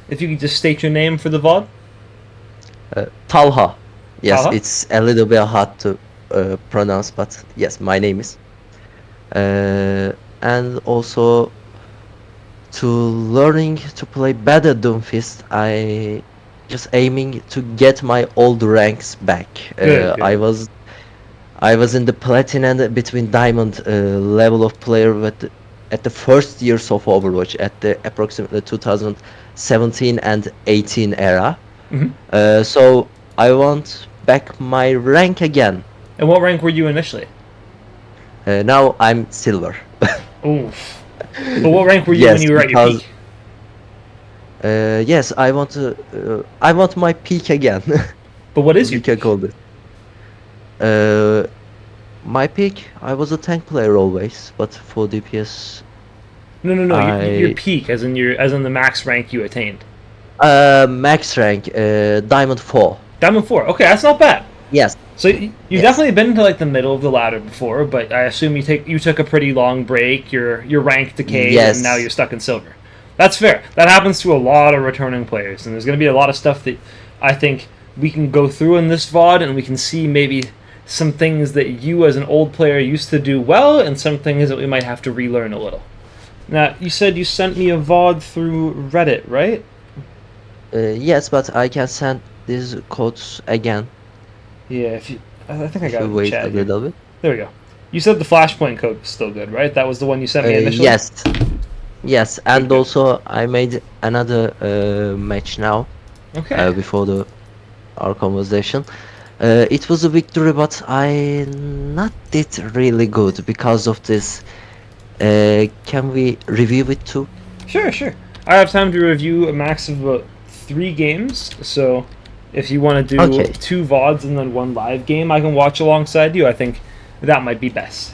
if you could just state your name for the VOD. Talha. Yes, Talha? it's a little bit hard to pronounce, but yes, my name is. And also to learning to play better Doomfist, I just aiming to get my old ranks back. Good, I good. was in the platinum between diamond level of player at the first years of Overwatch at the approximately 2017 and 18 era. Hmm. So I want back my rank again. And what rank were you initially? Now I'm silver. Oof. But what rank were you when Yes, you were at your because peak? yes, I want to. I want my peak again. But what is We your can peak? call it. My peak. I was a tank player always, but for DPS, No, no, no. Your I peak, as in the max rank you attained. max rank diamond 4. Diamond 4. Okay, that's not bad. Yes, So you've yes, definitely been to like the middle of the ladder before, but I assume you took a pretty long break. Your rank decayed, and now yes. you're stuck in silver. That's fair. That happens to a lot of returning players, and there's going to be a lot of stuff that I think we can go through in this VOD, and we can see maybe some things that you as an old player used to do well, and some things that we might have to relearn a little. Now, you said you sent me a VOD through Reddit, right? Yes, but I can send these codes again Yeah, I think I if got it you in the wait a chat here. little bit. There we go. You said the Flashpoint code was still good, right? That was the one you sent me initially? Yes, yes, Good, and good. also I made another match now Okay. before our conversation. It was a victory, but I not did really good because of this. Can we review it too? Sure, sure. I have time to review a max of about 3 games, so if you want to do Okay. 2 VODs and then 1 live game I can watch alongside you, I think that might be best.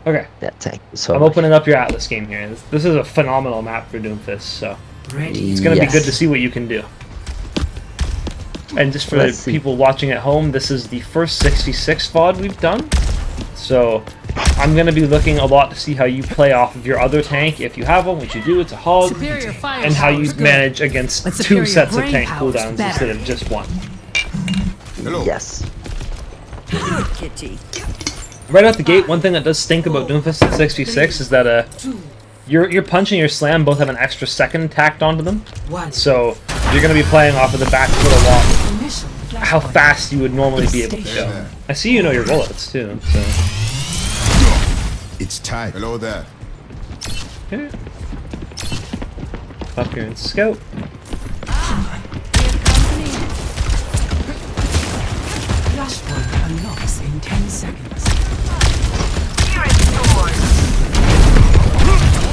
Okay. Yeah, thank you so I'm much. opening up your Atlas game here. This is a phenomenal map for Doomfist, so it's going to be Yes. good to see what you can do. And just for Let's see. people watching at home, this is the first 66 VOD we've done. So I'm going to be looking a lot to see how you play off of your other tank. If you have one, which you do, it's a hog. Superior fire And how you power's good, manage against but 2 superior sets of brain tank power's cooldowns better. instead of just 1. Hello. Yes. Kitty. Right out the gate, one thing that does stink about Doomfist at 6v6 is that your punch and your slam both have an extra second tacked onto them. So you're going to be playing off of the back foot a lot. How fast you would normally be able to go. I see you know your bullets too. So. It's tight. Hello there. Okay. Up here and scout. Flashpoint unlocks in 10 seconds.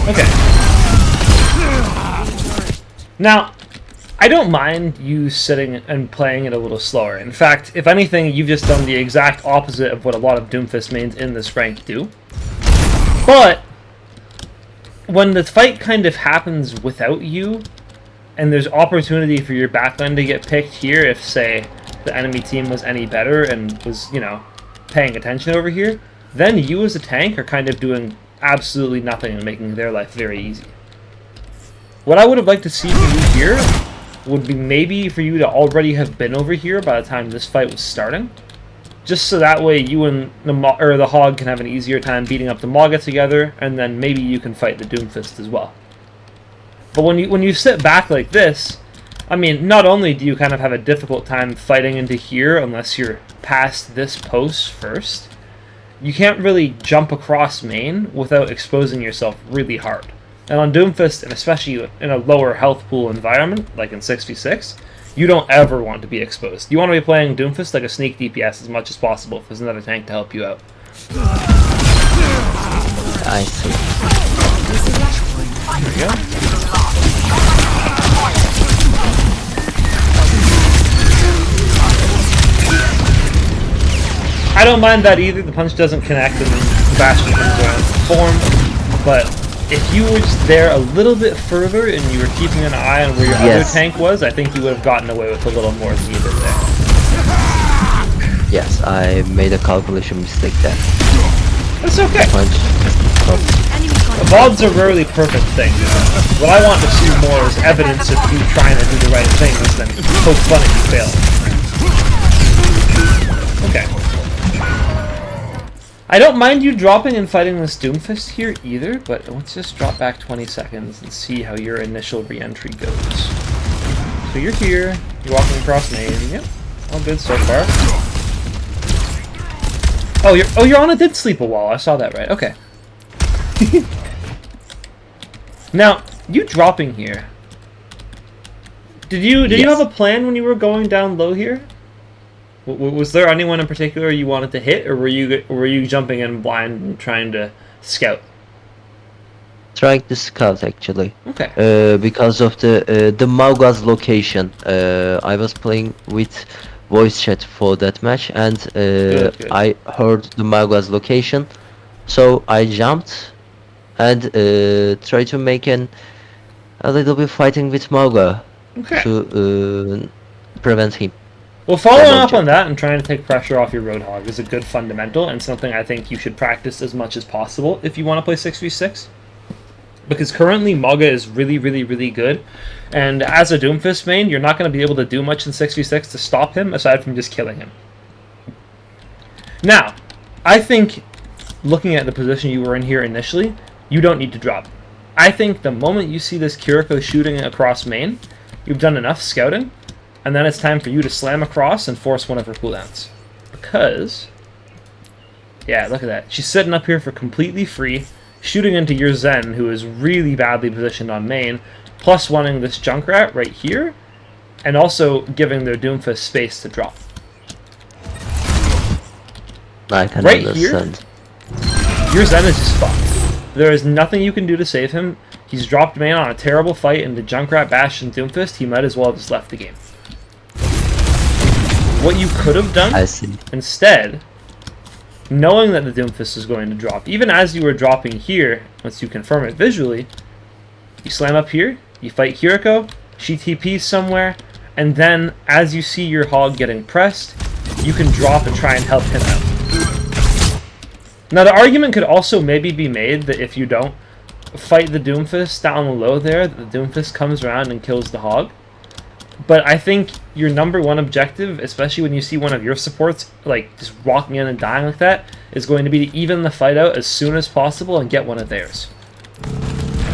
Okay. Now, I don't mind you sitting and playing it a little slower. In fact, if anything, you've just done the exact opposite of what a lot of Doomfist mains in this rank do. But when the fight kind of happens without you, and there's opportunity for your backline to get picked here if, say, the enemy team was any better and was, you know, paying attention over here, then you as a tank are kind of doing absolutely nothing and making their life very easy. What I would have liked to see from you here would be maybe for you to already have been over here by the time this fight was starting. Just so that way you and the Hog can have an easier time beating up the Mogga together, and then maybe you can fight the Doomfist as well. But when you sit back like this, I mean, not only do you kind of have a difficult time fighting into here unless you're past this post first, you can't really jump across main without exposing yourself really hard. And on Doomfist, and especially in a lower health pool environment, like in 6v6, you don't ever want to be exposed. You want to be playing Doomfist like a sneak DPS as much as possible if there's another tank to help you out. I see. There we go. I don't mind that either. The punch doesn't connect and the Bastion comes around to form. But if you were just there a little bit further and you were keeping an eye on where your other tank was, I think you would have gotten away with a little more than you did there. Yes, I made a calculation mistake there. That's okay. Punch. VODs are rarely perfect things. What I want to see more is evidence of you trying to do the right things than poke fun if you fail. Okay. I don't mind you dropping and fighting this Doomfist here either, but let's just drop back 20 seconds and see how your initial re-entry goes. So you're here, you're walking across main, yep, all good so far. Oh, your Ana did sleep a wall, I saw that right, okay. Now, you dropping here, did you have a plan when you were going down low here? Was there anyone in particular you wanted to hit, or were you jumping in blind and trying to scout? Trying to scout actually. Okay. Because of the Mauga's location. I was playing with voice chat for that match, and Good. I heard the Mauga's location, so I jumped and tried to make a little bit fighting with Mauga to prevent him. Well, following up on that and trying to take pressure off your Roadhog is a good fundamental and something I think you should practice as much as possible if you want to play 6v6. Because currently Mauga is really, really, really good, and as a Doomfist main, you're not going to be able to do much in 6v6 to stop him aside from just killing him. Now, I think looking at the position you were in here initially, you don't need to drop. I think the moment you see this Kiriko shooting across main, you've done enough scouting, and then it's time for you to slam across and force one of her cooldowns. Because, yeah, look at that. She's sitting up here for completely free, shooting into your Zen, who is really badly positioned on main, plus wanting this Junkrat right here, and also giving their Doomfist space to drop. I can Right understand. Here, your Zen is just fucked. There is nothing you can do to save him. He's dropped main on a terrible fight into Junkrat, Bash, and Doomfist. He might as well have just left the game. What you could have done, instead, knowing that the Doomfist is going to drop, even as you were dropping here, once you confirm it visually, you slam up here, you fight Kiriko, she TPs somewhere, and then as you see your Hog getting pressed, you can drop and try and help him out. Now the argument could also maybe be made that if you don't fight the Doomfist down low there, that the Doomfist comes around and kills the Hog. But I think your number one objective, especially when you see one of your supports like just walking in and dying like that, is going to be to even the fight out as soon as possible and get one of theirs.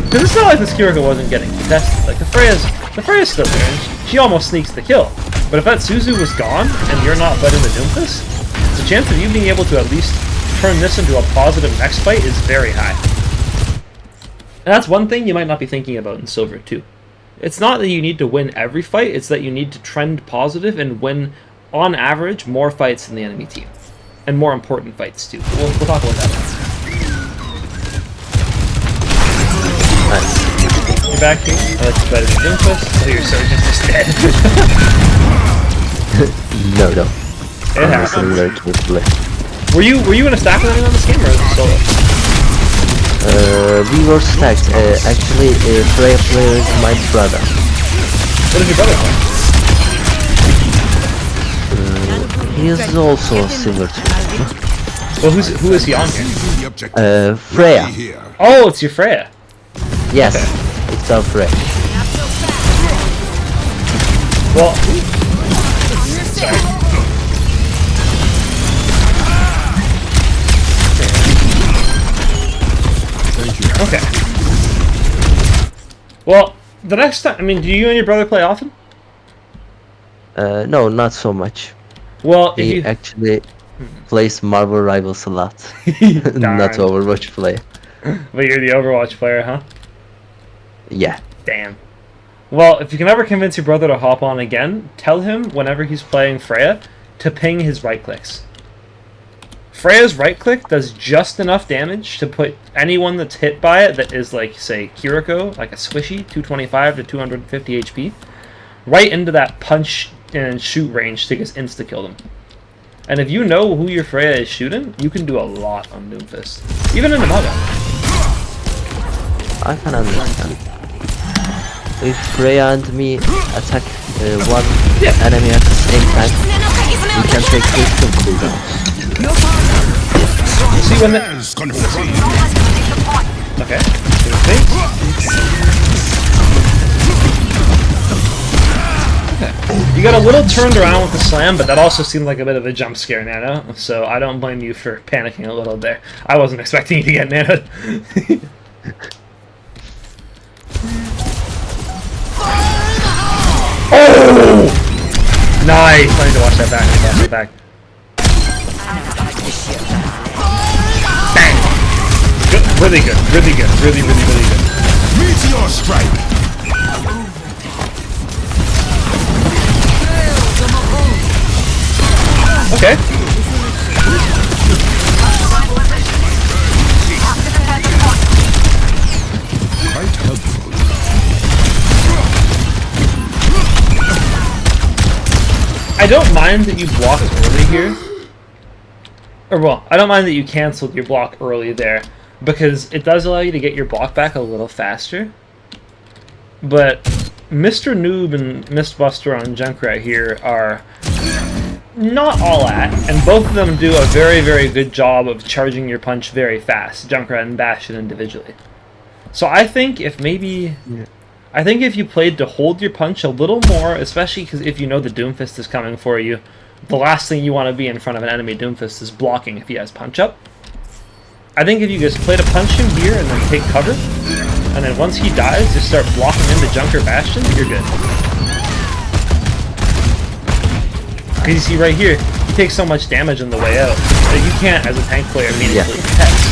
Because it's not like this Kiriko wasn't getting contested. Like the Freya's still there, and she almost sneaks the kill. But if that Suzu was gone and you're not fighting the Doomfist, the chance of you being able to at least turn this into a positive next fight is very high. And that's one thing you might not be thinking about in Silver too. It's not that you need to win every fight, it's that you need to trend positive and win, on average, more fights than the enemy team. And more important fights, too. We'll talk about that later. Nice. You're back here. I like to better than Doomfist, so your Surgeon is dead. No. It happened. Very carefully. Were you in a stack with anyone on this game, or was it solo? We were stacked. Actually, Freya player is my brother. What does your brother play? He is also silver too. Well, who is he on here? Freya. Oh, it's your Freya. Yes, Okay. it's our Freya. Well, sorry. Okay. Well, the next time, I mean, do you and your brother play often? No, not so much. Well, if He you... actually plays Marvel Rivals a lot. Darn. Not Overwatch player. But you're the Overwatch player, huh? Yeah. Damn. Well, if you can ever convince your brother to hop on again, tell him whenever he's playing Freya to ping his right clicks. Freya's right click does just enough damage to put anyone that's hit by it that is like, say, Kiriko, like a squishy, 225 to 250 HP, right into that punch and shoot range to just insta-kill them. And if you know who your Freya is shooting, you can do a lot on Doomfist. Even in the Mauga. I can understand. If Freya and me attack one enemy at the same time, we can take instant cooldowns. See, Okay. Good fake. Okay. You got a little turned around with the slam, but that also seemed like a bit of a jump scare, Nano. So I don't blame you for panicking a little there. I wasn't expecting you to get nanoed. Oh! Nice! I need to watch that back. I need to watch that back. Bang! Good. Really good. Really good. Really, really, really good. Meteor strike. Okay. Quite helpful. I don't mind that you blocked early here. Or, well, I don't mind that you canceled your block early there, because it does allow you to get your block back a little faster. But Mr. Noob and Mistbuster on Junkrat here are not all at, and both of them do a very, very good job of charging your punch very fast, Junkrat and Bastion individually. So I think if maybe... Yeah. I think if you played to hold your punch a little more, especially because if you know the Doomfist is coming for you, the last thing you want to be in front of an enemy Doomfist is blocking if he has punch up. I think if you just play to punch him here and then take cover, and then once he dies, just start blocking into Junker Bastion, you're good. Because you see right here, he takes so much damage on the way out that you can't, as a tank player, meaningfully contest.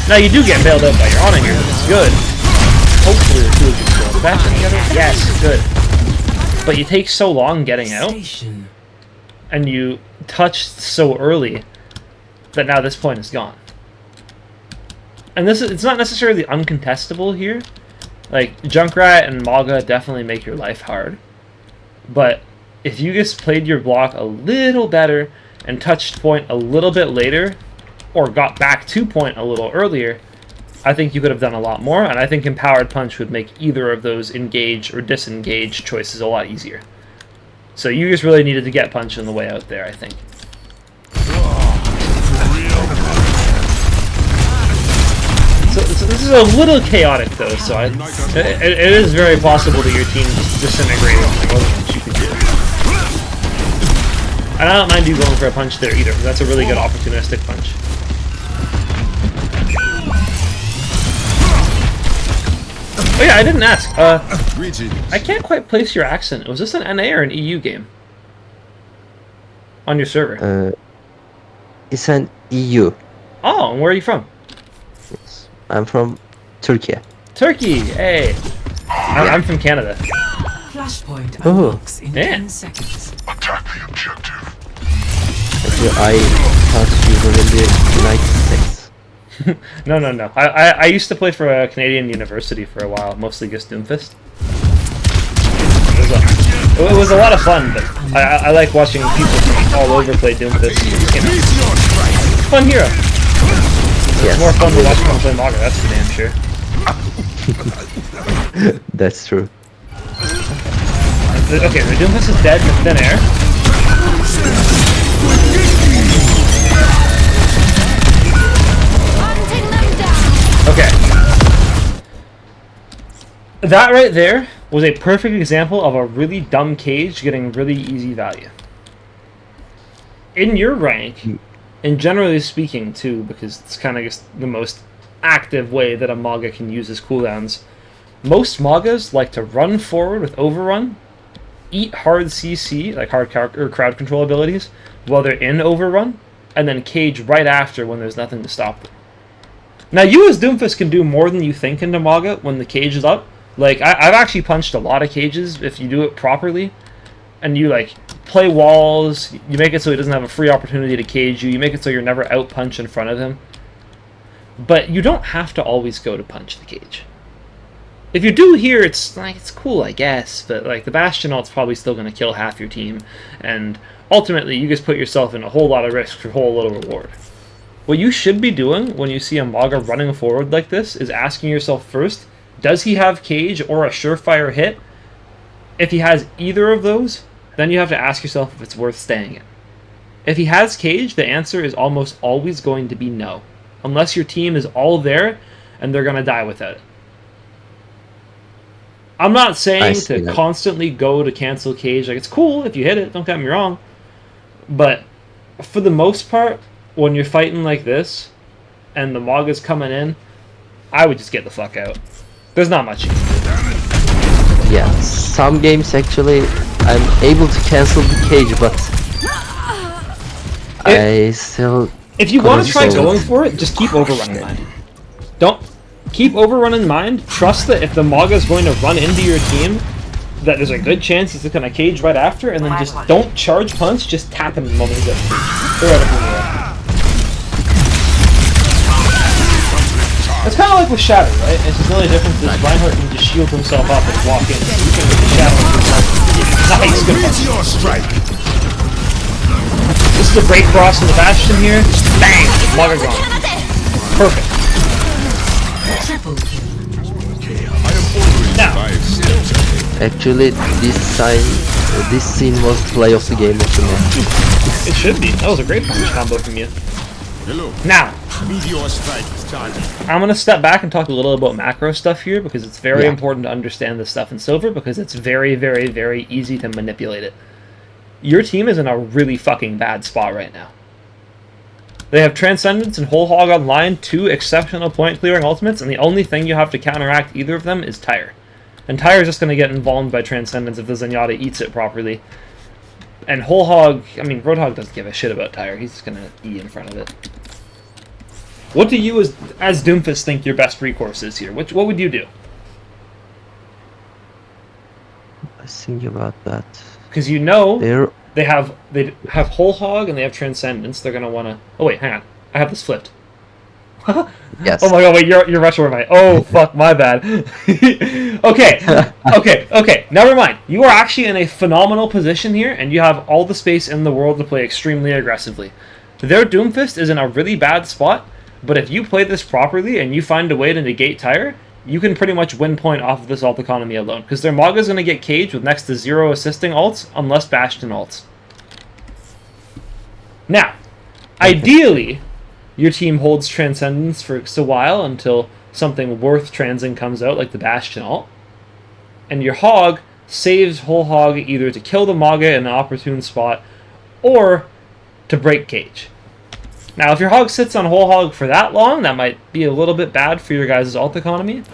Now you do get bailed out by your Ana here, which is good. Hopefully the two of you still bashing together. Yes, good. But you take so long getting out, Station. and you touched so early that now this point is gone. And it's not necessarily uncontestable here. Like, Junkrat and Maga definitely make your life hard. But if you just played your block a little better and touched point a little bit later, or got back to point a little earlier, I think you could have done a lot more, and I think Empowered Punch would make either of those engage or disengage choices a lot easier. So you just really needed to get punch on the way out there, I think. So this is a little chaotic though, so it is very possible that your team just disintegrated on like other things you could do. And I don't mind you going for a punch there either, because that's a really good opportunistic punch. Oh yeah, I didn't ask. I can't quite place your accent. Was this an NA or an EU game? On your server? It's an EU. Oh, and where are you from? Yes. I'm from Turkey. Turkey! Hey! I'm from Canada. Flashpoint Oh. unlocks in Yeah. 10 seconds. Attack the objective. Actually, I thought you were in the United States. No. I used to play for a Canadian university for a while, mostly just Doomfist. It was a lot of fun, but I like watching people from all over play Doomfist. You know, fun hero. Yes. It's more fun to watch them play Maga, that's for damn sure. That's true. Okay, the Doomfist is dead in the thin air. Okay. That right there was a perfect example of a really dumb cage getting really easy value. In your rank, and generally speaking too, because it's kind of just the most active way that a Maga can use his cooldowns, most Magas like to run forward with Overrun, eat hard CC, like hard crowd control abilities, while they're in Overrun, and then cage right after when there's nothing to stop them. Now, you as Doomfist can do more than you think into Maga when the cage is up. Like, I've actually punched a lot of cages if you do it properly. And you, like, play walls, you make it so he doesn't have a free opportunity to cage you, you make it so you're never out-punch in front of him. But you don't have to always go to punch the cage. If you do here, it's, like, it's cool, I guess, but, like, the Bastion ult's probably still going to kill half your team. And ultimately, you just put yourself in a whole lot of risk for a whole little reward. What you should be doing when you see a Maga running forward like this is asking yourself first, does he have cage or a surefire hit? If he has either of those, then you have to ask yourself if it's worth staying in. If he has cage, the answer is almost always going to be no. Unless your team is all there and they're going to die without it. I'm not saying see to that. constantly go to cancel cage. Like, it's cool if you hit it, don't get me wrong. But for the most part, when you're fighting like this, and the Maga's coming in, I would just get the fuck out. There's not much you can do. Yeah, some games actually I'm able to cancel the cage, but I still. If you want to try couldn't going solve for it, just keep overrunning mine. Don't keep overrunning mine. Trust that if the Maga is going to run into your team, that there's a good chance he's going to cage right after, and then just don't charge punch, just tap him when he's up. Theoretically, it's kind of like with Shadow, right? It's just the only difference is Reinhardt can just shield himself up and walk in. You can with the Shadow nice, good punch. Meteor strike. This is a break cross in the Bastion here. Bang! Maga gone. Perfect. Triple kill. I am always Now. Actually, this scene was play of the game of the match. It should be. That was a great punch combo from you. Hello. Now, Meteor strike is charging. I'm going to step back and talk a little about macro stuff here because it's very Yeah. important to understand this stuff in Silver because it's very, very, very easy to manipulate it. Your team is in a really fucking bad spot right now. They have Transcendence and Whole Hog online, 2 exceptional point clearing ultimates, and the only thing you have to counteract either of them is Tyre. And Tyre's just going to get involved by Transcendence if the Zenyatta eats it properly. And Whole Hog, I mean, Roadhog doesn't give a shit about Tyre. He's just going to eat in front of it. What do you, as Doomfist, think your best recourse is here? What would you do? I think about that. Because you know There, they have Whole Hog and they have Transcendence. They're going to want to... Oh, wait, hang on. I have this flipped. yes. Oh my god, wait, you're rush over my... Oh, fuck, my bad. Okay, never mind. You are actually in a phenomenal position here, and you have all the space in the world to play extremely aggressively. Their Doomfist is in a really bad spot, but if you play this properly and you find a way to negate Tyre, you can pretty much win point off of this ult economy alone, because their Maga's going to get caged with next to 0 assisting ults, unless Bastion ults. Now, ideally, your team holds Transcendence for just a while until something worth transing comes out, like the Bastion ult. And your Hog saves Whole Hog either to kill the Maga in an opportune spot, or to break cage. Now, if your Hog sits on Whole Hog for that long, that might be a little bit bad for your guys' ult economy.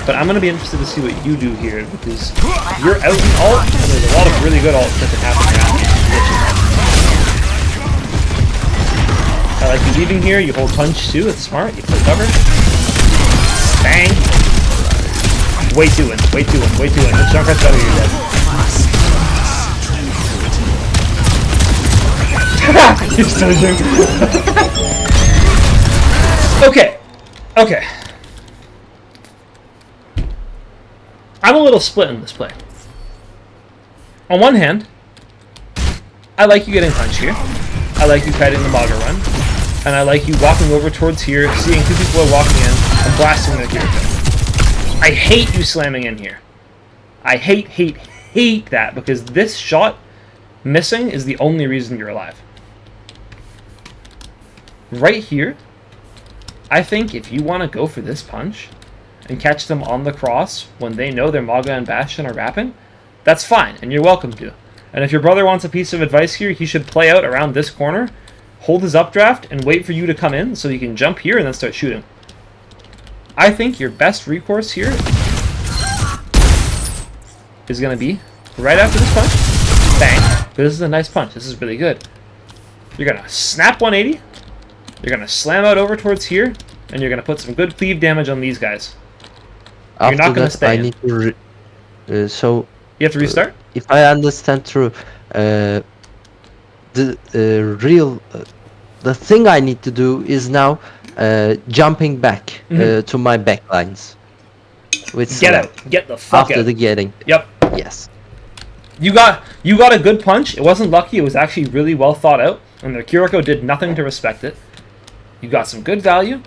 But I'm going to be interested to see what you do here, because you're out in ult, and there's a lot of really good ults that can happen around. I like you leaving here, you hold punch too, it's smart, you play cover. Bang! Way too in. The Junkrat's out of your dead. You're so Okay. I'm a little split in this play. On one hand, I like you getting punched here. I like you kiting the Maga run. And I like you walking over towards here, seeing 2 people are walking in, and blasting their character. I hate you slamming in here. I hate that, because this shot missing is the only reason you're alive. Right here, I think if you want to go for this punch and catch them on the cross when they know their Maga and Bastion are wrapping, that's fine, and you're welcome to. And if your brother wants a piece of advice here, he should play out around this corner, hold his updraft, and wait for you to come in so you can jump here and then start shooting. I think your best recourse here is going to be right after this punch. Bang. This is a nice punch. This is really good. You're going to snap 180. You're going to slam out over towards here, and you're going to put some good cleave damage on these guys. After not gonna that, stay I in. need to. So, You have to restart? if I understand true, the thing I need to do is now jumping back to my backlines. With Get slam. out. Get the fuck After out. the getting. Yep. Yes. You got a good punch. It wasn't lucky. It was actually really well thought out. And their Kiriko did nothing to respect it. You got some good value.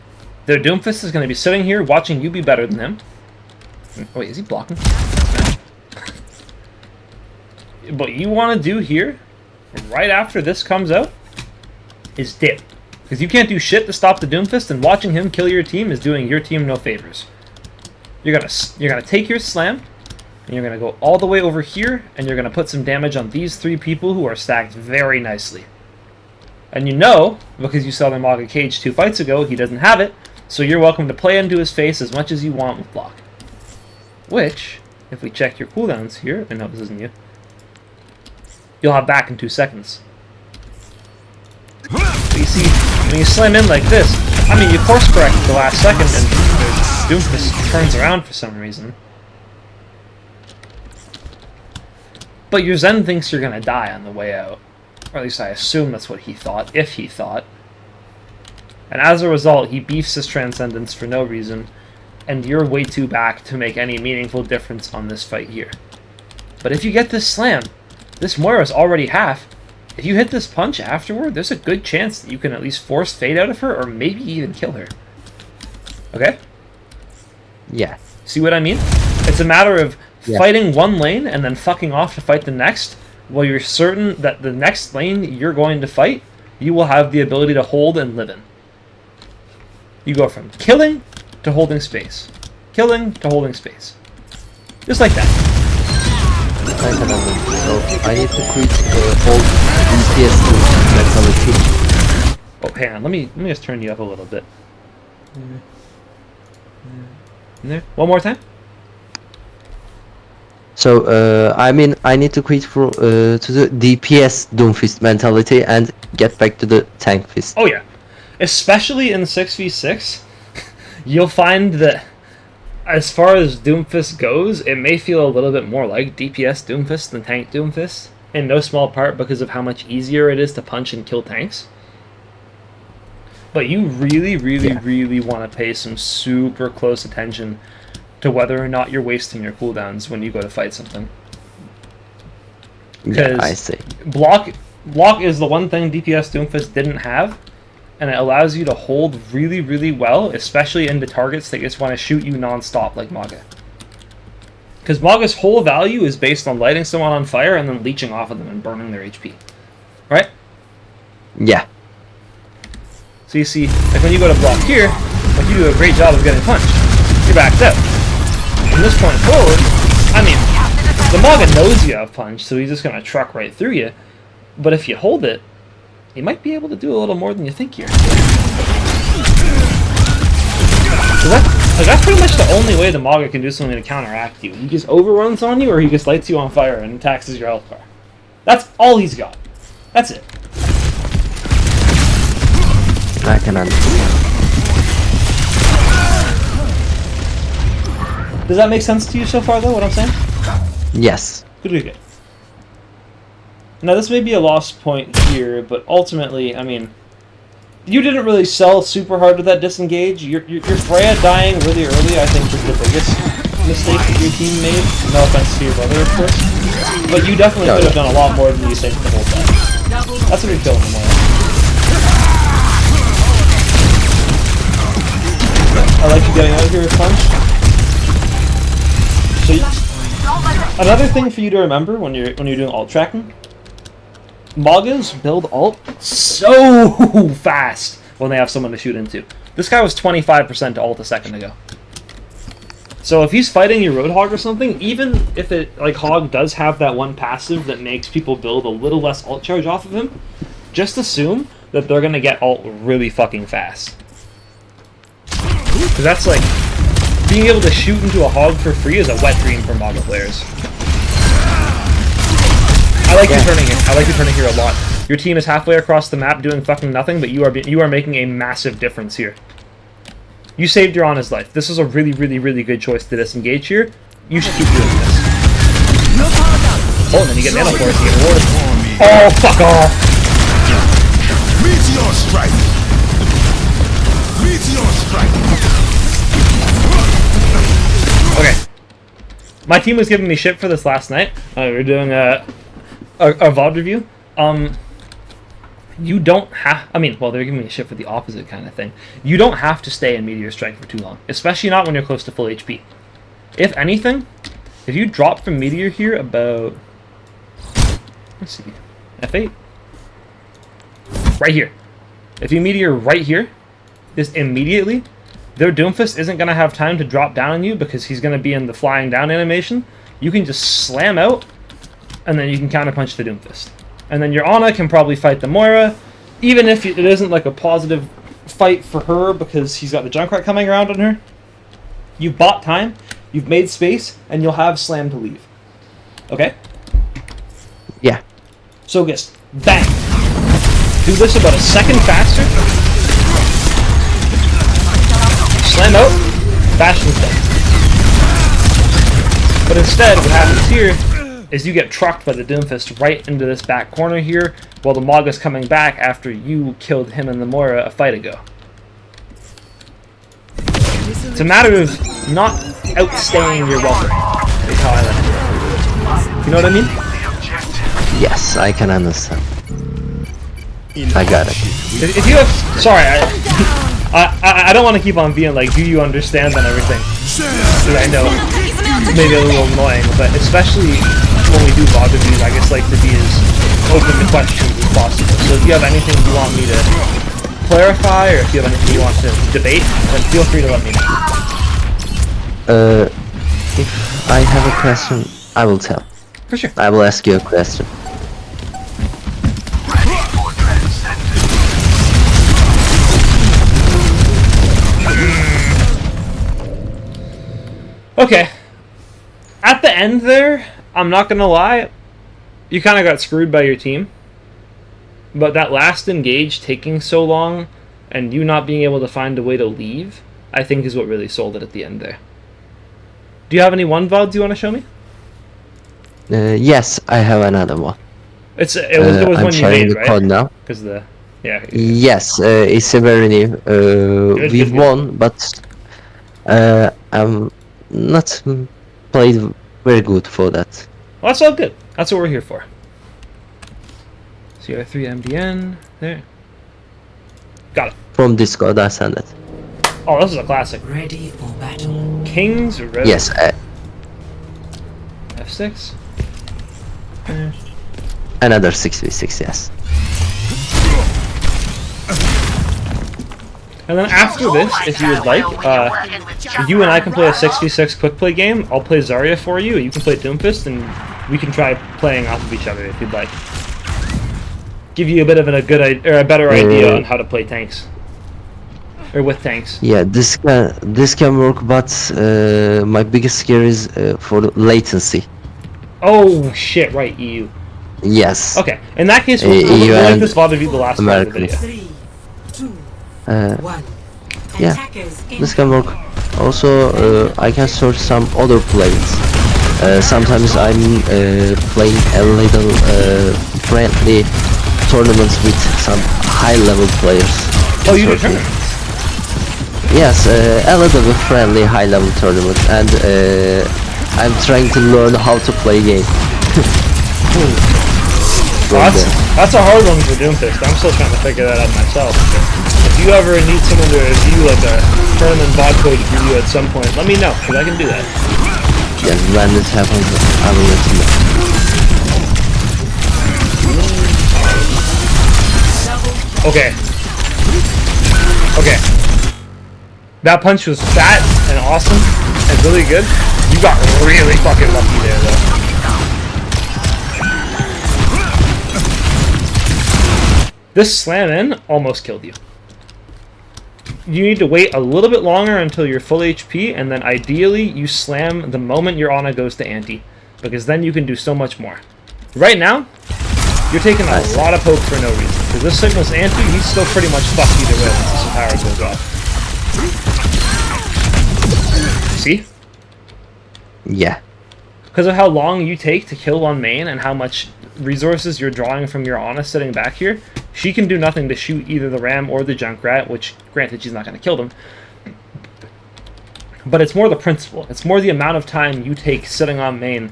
Their Doomfist is going to be sitting here watching you be better than him. Oh, wait, is he blocking? What you want to do here, right after this comes out, is dip. Because you can't do shit to stop the Doomfist, and watching him kill your team is doing your team no favors. You're gonna take your slam, and you're gonna go all the way over here, and you're gonna put some damage on these 3 people who are stacked very nicely. And you know, because you saw their Maga Cage 2 fights ago, he doesn't have it, so you're welcome to play into his face as much as you want with block. Which, if we check your cooldowns here, and no, this isn't you, you'll have back in 2 seconds. But you see, when you slam in like this, I mean, you course correct at the last second, and Doomfist turns around for some reason. But your Zen thinks you're gonna die on the way out. Or at least I assume that's what he thought, if he thought. And as a result, he beefs his Transcendence for no reason, and you're way too back to make any meaningful difference on this fight here. But if you get this slam, this Moira's already half. If you hit this punch afterward, there's a good chance that you can at least force Fade out of her, or maybe even kill her. Okay? Yeah. See what I mean? It's a matter of fighting one lane and then fucking off to fight the next, while you're certain that the next lane you're going to fight, you will have the ability to hold and live in. You go from killing to holding space. Killing to holding space. Just like that. So I need to quit all DPS mentality. Oh, hang on. Let me just turn you up a little bit. In there. One more time. So I mean, I need to quit to the DPS Doomfist mentality and get back to the tank fist. Oh yeah, especially in 6v6, you'll find that as far as Doomfist goes, it may feel a little bit more like DPS Doomfist than tank Doomfist, in no small part because of how much easier it is to punch and kill tanks. But you really want to pay some super close attention to whether or not you're wasting your cooldowns when you go to fight something. Yeah, I see. Block is the one thing DPS Doomfist didn't have, and it allows you to hold really well, especially into targets that just want to shoot you non-stop like Maga. Because Maga's whole value is based on lighting someone on fire and then leeching off of them and burning their HP. Right? Yeah. So you see, like when you go to block here, like you do a great job of getting punched. You're backed up. From this point forward, I mean, the Maga knows you have punch, so he's just going to truck right through you. But if you hold it, he might be able to do a little more than you think here. So that's pretty much the only way the Maga can do something to counteract you. He just overruns on you, or he just lights you on fire and taxes your health bar. That's all he's got. That's it. I can understand. Does that make sense to you so far, though, what I'm saying? Yes. Good. Now, this may be a lost point here, but ultimately, I mean, you didn't really sell super hard with that disengage. Your Freya dying really early, I think, was the biggest mistake that your team made. No offense to your brother, of course. But you definitely could have done a lot more than you think the whole time. That's what you're killing them with. I like you getting out of here with punch. So another thing for you to remember when you're doing ult tracking, Magas build ult so fast when they have someone to shoot into. This guy was 25% to ult a second ago. So if he's fighting your Roadhog or something, even if it like Hog does have that one passive that makes people build a little less ult charge off of him, just assume that they're gonna get ult really fucking fast. Because that's like, being able to shoot into a Hog for free is a wet dream for Maga players. I like you turning here. I like you turning here a lot. Your team is halfway across the map doing fucking nothing, but you are making a massive difference here. You saved your Ana's life. This is a really good choice to disengage here. You should keep doing this. Oh, and then you get mana for it, you get rewarded. Oh, fuck off! Meteor strike! Meteor strike! Okay. My team was giving me shit for this last night. We were doing a VOD review. You don't have... I mean, well, they're giving me shit for the opposite kind of thing. You don't have to stay in Meteor Strike for too long. Especially not when you're close to full HP. If anything, if you drop from Meteor here about... Let's see. F8? Right here. If you meteor right here, just immediately, their Doomfist isn't going to have time to drop down on you because he's going to be in the flying down animation. You can just slam out, and then you can counterpunch the Doomfist. And then your Ana can probably fight the Moira, even if it isn't like a positive fight for her because he's got the Junkrat coming around on her. You've bought time, you've made space, and you'll have slam to leave. Okay? Yeah. So just bang. Do this about a second faster. Slam out. Bastion's dead. But instead, what happens here is you get trucked by the Doomfist right into this back corner here, while the Mauga's coming back after you killed him and the Moira a fight ago. It's a matter of not outstaying your welcome, is how I like it. You know what I mean? Yes, I can understand. I got it. If you have, sorry, I don't want to keep on being like, do you understand and everything? Because I know maybe a little annoying, but especially when we do VOD reviews, I just like to be as open to questions as possible. So if you have anything you want me to clarify, or if you have anything you want to debate, then feel free to let me know. If I have a question, I will tell. For sure. I will ask you a question. Okay. At the end there, I'm not gonna lie, you kind of got screwed by your team. But that last engage taking so long, and you not being able to find a way to leave, I think is what really sold it at the end there. Do you have any one VODs you want to show me? Yes, I have another one. It was I'm one you sharing made, the right? code now. Because yeah. Yes, it's a very new. We've won, but I'm not played very good for that. Well, that's all good. That's what we're here for. CR3 MDN there. Got it. From Discord, I send it. Oh, this is a classic. Ready for battle. Kings Road. Yes. F6. Another 6v6, yes. And then after this, if you would like, you and I can play a 6v6 quick play game. I'll play Zarya for you, you can play Doomfist, and we can try playing off of each other if you'd like. Give you a bit of a better idea on how to play tanks. Or with tanks. Yeah, this can work, but my biggest scare is for the latency. Oh shit! Right, EU. Yes. Okay, in that case, we'll link this VOD review the last part of the video. 3, 2, 1. Yeah, Attackers this can work. Also, I can search some other plays. Sometimes I'm playing a little friendly tournaments with some high-level players. Oh, you do tournaments? Yes, a little bit friendly high-level tournament, and I'm trying to learn how to play game. Well, that's a hard one for Doomfist. I'm still trying to figure that out myself. If you ever need someone to review like a tournament VOD code for you at some point, let me know, because I can do that. Yes, when this happens, I will let you know. Okay. Okay. That punch was fat and awesome and really good. You got really fucking lucky there, though. This slam in almost killed you. You need to wait a little bit longer until you're full HP, and then ideally you slam the moment your Ana goes to anti, because then you can do so much more. Right now, you're taking a lot of poke for no reason, because this signals anti, he's still pretty much fucked either way once the power goes off. See? Yeah. Because of how long you take to kill one main and how much resources you're drawing from your Ana sitting back here, she can do nothing to shoot either the Ram or the Junkrat, which, granted, she's not going to kill them. But it's more the principle. It's more the amount of time you take sitting on main,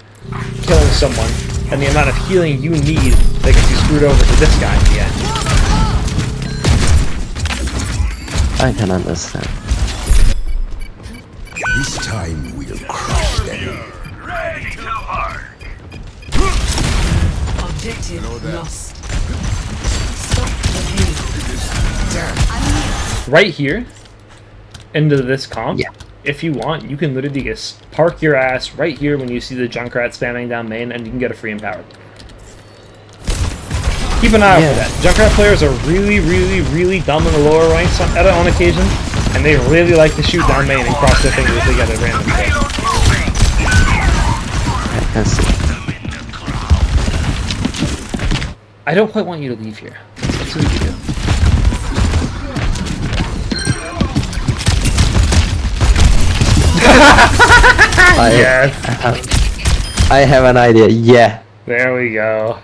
killing someone, and the amount of healing you need that gets you screwed over to this guy in the end. I can understand. This time we'll crush them. Ready to hard. Objective lost. Stop the pain. right here into this comp. Yeah. If you want, you can literally just park your ass right here when you see the Junkrat spamming down main, and you can get a free empowered. Keep an eye out for that. Junkrat players are really, really, really dumb in the lower ranks on occasion, and they really like to shoot down main and cross their fingers to get a random kill. I don't quite want you to leave here. Let's see what you do. I have an idea. Yeah. There we go.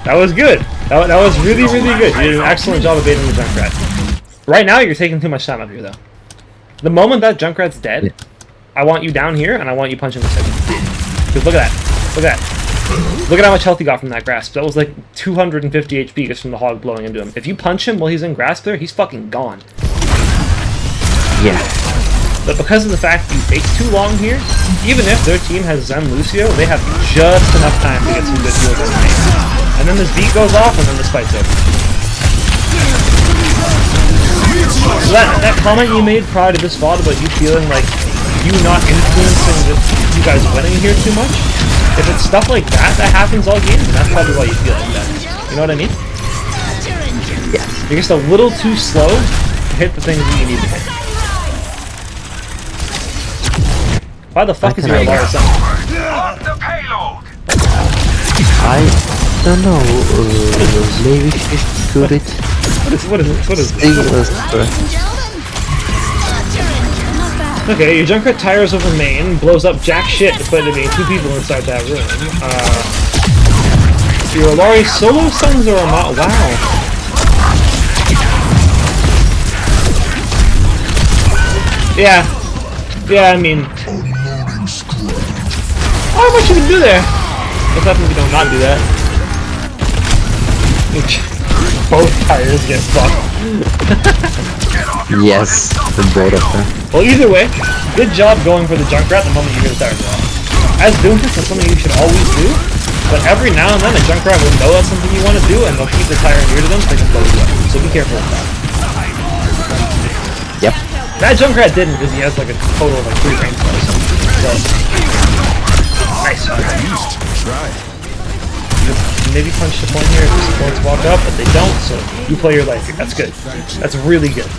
That was good. That was really, really good. You did an excellent job of baiting the Junkrat. Right now, you're taking too much time up here, though. The moment that Junkrat's dead, I want you down here, and I want you punching the second. Because look at that. Look at that. Look at how much health he got from that grasp. That was like 250 HP just from the hog blowing into him. If you punch him while he's in grasp there, he's fucking gone. Yeah. But because of the fact he takes too long here, even if their team has Zen Lucio, they have just enough time to get some good heals on the main. And then this beat goes off, and then this fight's over. So that comment you made prior to this VOD about you feeling like you not influencing you guys winning here too much, if it's stuff like that that happens all game, then that's probably why you feel like that. You know what I mean? Yeah. You're just a little too slow to hit the things that you need to hit. Why the fuck is your alarm sound? I don't know. Maybe she's good at What is English. Okay, your Junkrat tires over main, blows up jack shit despite there being two people inside that room. Your Alari solo stuns are not. Wow. Yeah. Yeah, I mean. Oh, how much you can do there? What's happening if you don't not do that? Both tires get fucked. Yes, the both of them. Well, either way, good job going for the Junkrat the moment you get a tire off. As doomfist, that's something you should always do, but every now and then a Junkrat will know that's something you want to do, and they'll keep the tire near to them so they can blow you up. So be careful with that. Yep. That Junkrat didn't, because he has like a total of like 3 range spells. So, nice. Maybe punch the point here if the supports walk up, but they don't, so you play your life here. That's good. That's really good.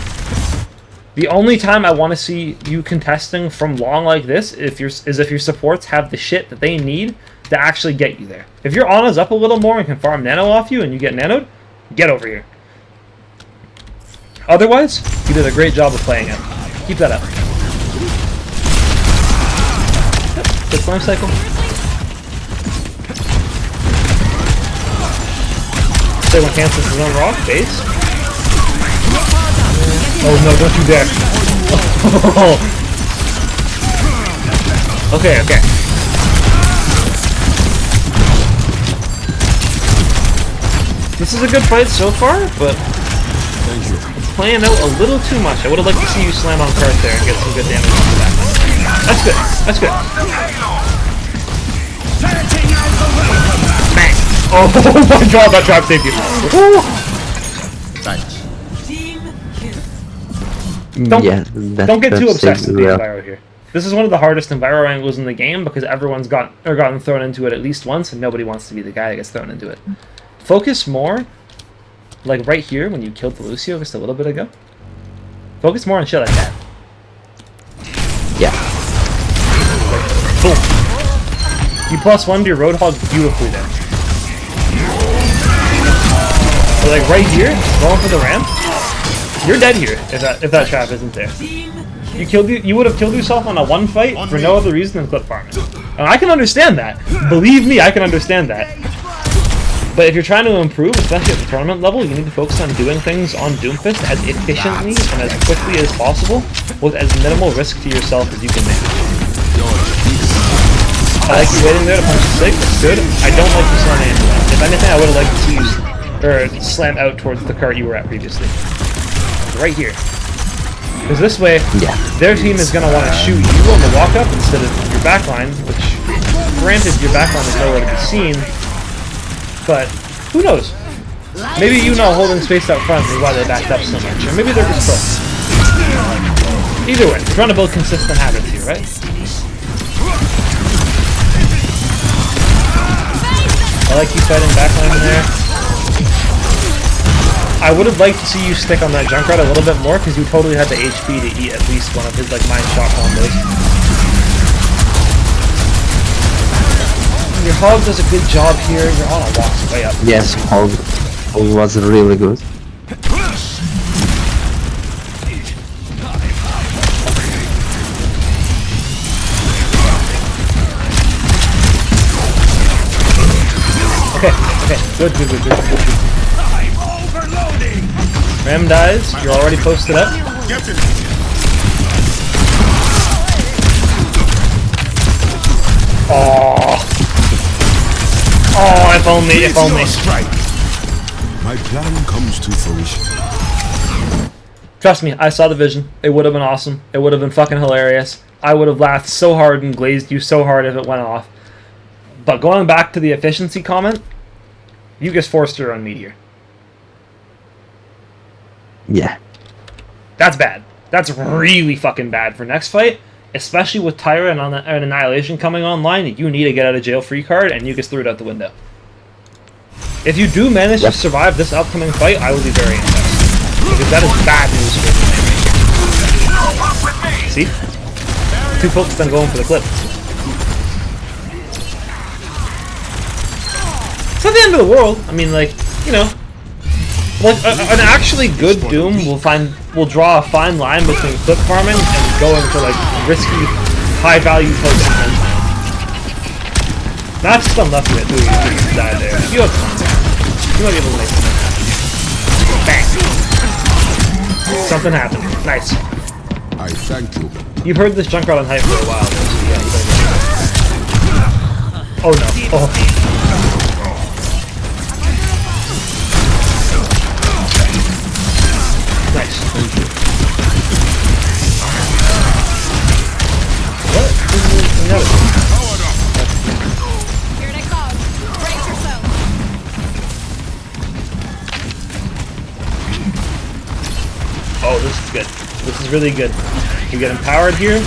The only time I want to see you contesting from long like this is if your supports have the shit that they need to actually get you there. If your Ana's up a little more and can farm nano off you and you get nanoed, get over here. Otherwise, you did a great job of playing it. Keep that up. Good life cycle. Say when Kansas is on rock, base. Oh no, don't you dare. Okay, okay. This is a good fight so far, but it's playing out a little too much. I would have liked to see you slam on cart there and get some good damage off the back. That's good. That's good. Bang. Oh my god, that trap saved you. Don't get too obsessed with the Enviro here. This is one of the hardest Enviro angles in the game because everyone's gotten thrown into it at least once, and nobody wants to be the guy that gets thrown into it. Focus more, like right here when you killed the Lucio just a little bit ago. Focus more on shit like that. Yeah. Boom. You +1 to your Roadhog beautifully there. So like right here, going for the ramp. You're dead here if that trap isn't there. You would have killed yourself on a 1 fight for no other reason than clip farming. And I can understand that. Believe me, I can understand that. But if you're trying to improve, especially at the tournament level, you need to focus on doing things on Doomfist as efficiently and as quickly as possible with as minimal risk to yourself as you can make. I like you waiting there to punch the sig, that's good. I don't like you slamming into that. If anything, I would have liked to see you slam out towards the cart you were at previously. Right here. Because this way, their team is going to want to shoot you on the walk-up instead of your backline, which, granted, your backline is nowhere to be seen, but who knows? Maybe you not holding space up front is why they backed up so much. Or maybe they're just close. Either way, we're trying to build consistent habits here, right? I like you fighting backline there. I would have liked to see you stick on that Junkrat a little bit more, because you totally had the HP to eat at least one of his like mind shot combos. Your Hog does a good job here. Your Ana walks way up. Yes, Hog was really good. Okay, good. Ram dies, you're already posted up. Oh, if only. My plan comes to fruition. Trust me, I saw the vision. It would have been awesome. It would have been fucking hilarious. I would have laughed so hard and glazed you so hard if it went off. But going back to the efficiency comment, you just forced her on Meteor. Yeah. That's bad. That's really fucking bad for next fight, especially with Tyra and Annihilation coming online. You need a get out of jail free card, and you just threw it out the window. If you do manage to survive this upcoming fight, I will be very impressed, because that is bad news for me. See? Two folks been going for the clip. It's not the end of the world. I mean, like, you know, like an actually good Doom will draw a fine line between clip farming and going for like risky, high value tokens. That's just unlucky that Dewey died there. You have fun. You might be able to make something. Bang! Something happened. Nice. I thank you. You've heard this Junkrat on hype for a while, though, so yeah, you better get it. Oh no. Oh. Nice. Thank you. What? Here they come. Brace yourself. Oh, this is good. This is really good. You get empowered here.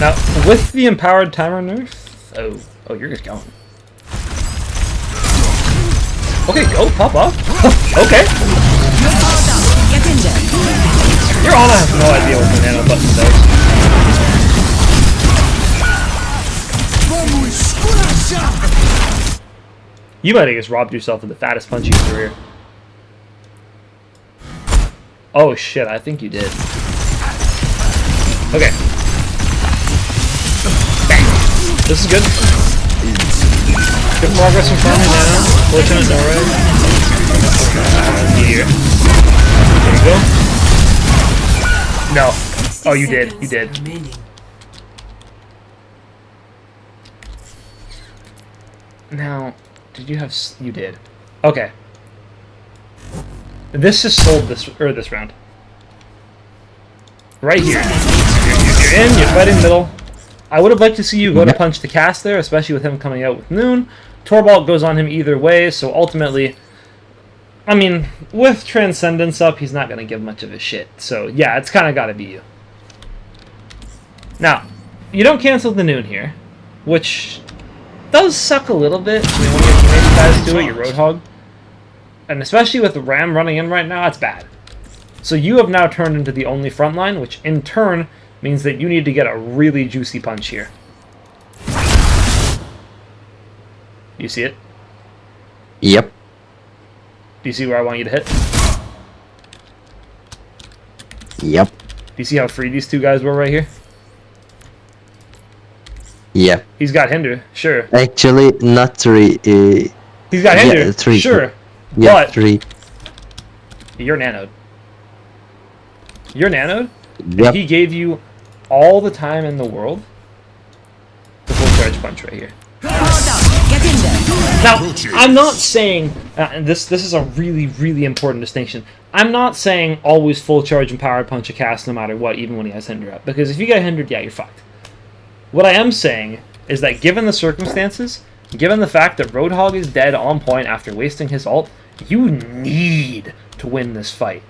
Now, with the empowered timer nerf... Oh, you're just going. Okay, go, pop off. Okay. Get in there. Your Ana has no idea what the nano button does. You might have just robbed yourself of the fattest punch of your career. Oh shit, I think you did. Okay. Bang. This is good. Good progress from farming now. Fortunate Norway. Here. There you go. No. Oh, you did. You did. Now, did you have... You did. Okay. This just sold this round. Right here. You're in, you're fighting middle. I would have liked to see you go to punch the cast there, especially with him coming out with Noon. Torbolt goes on him either way, so ultimately, I mean, with Transcendence up, he's not going to give much of a shit. So yeah, it's kind of got to be you. Now, you don't cancel the Noon here, which does suck a little bit. I mean, when you guys do it, you Roadhog. And especially with the Ram running in right now, it's bad. So you have now turned into the only front line, which in turn means that you need to get a really juicy punch here. You see it? Yep. Do you see where I want you to hit? Yep. Do you see how free these two guys were right here? Yep. He's got Hinder, sure. Actually, not 3. He's got Hinder, yeah, 3. sure. Yeah, but 3. You're nanoed. You're nanoed? Yep. And he gave you all the time in the world the full charge punch right here. Get in there. Now, I'm not saying, and this is a really, really important distinction. I'm not saying always full charge and power punch a cast no matter what, even when he has Hinder up. Because if you get hindered, yeah, you're fucked. What I am saying is that given the circumstances, Given the fact that Roadhog is dead on point after wasting his ult, you need to win this fight.